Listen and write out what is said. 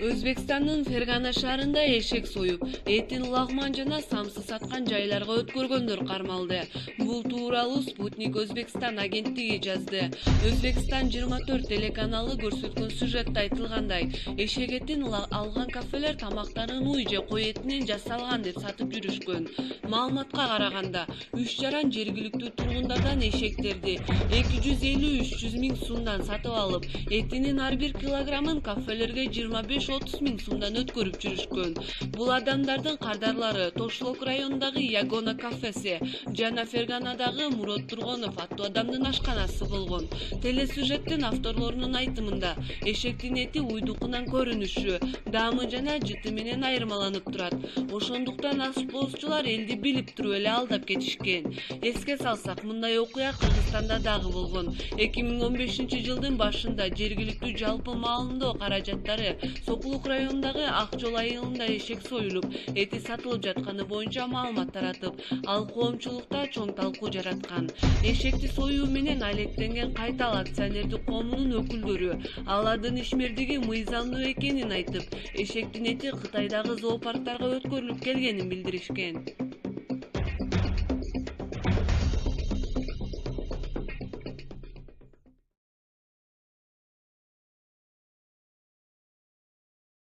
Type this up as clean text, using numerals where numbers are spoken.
Өзбекстандын Фергана шаарында эшек союп, этин лагман жана самсы саткан жайларга өткөргөндөр кармалды. Бул тууралуу Спутник Өзбекстан агенттиги жазды. Өзбекстан 24 телеканалы көрсөткөн сюжетте айтылгандай, эшек этин алган кафелер тамактарын уй же кой этинен жасалган деп сатып жүрүшкөн. Маалыматка караганда, 3 жаран жергиликтүү тургундардан эшектерди 250-300 миң сумдан сатып алып, этинин ар бир килограммын кафелерге 25-30 миң сумдан өткөрүп жүрүшкөн. Бул адамдардын кардарлары Тошлок районундагы Ягона кафеси жана Ферганадагы Мурод Тургонов аттуу адамдын ашканасы болгон. Телесюжеттин авторлорунун айтымында, эшектин эти уйдукунан көрүнүшү, даамы жана жыты менен айырмаланып турат. Ошондуктан ашпоозчулар элди билип туруп эле алдап кетишкен. Эске салсак, мындай окуя Кыргызстанда дагы болгон. 2015-жылдын башында жергиликтүү жалпы маалымдоо каражаттары Сокулук районундагы Ак жол айылында эшек союлуп, эти сатылып жатканы боюнча маалымат таратып, ал коомчулукта чоң талкуу жараткан. Эшекти союу менен алектенген Кайтал акционердик коомунун өкүлдөрү алардын ишмердиги мыйзамдуу экенин айтып, эшектин эти Кытайдагы зоопарктарга өткөрүлүп келгенин билдиришкен.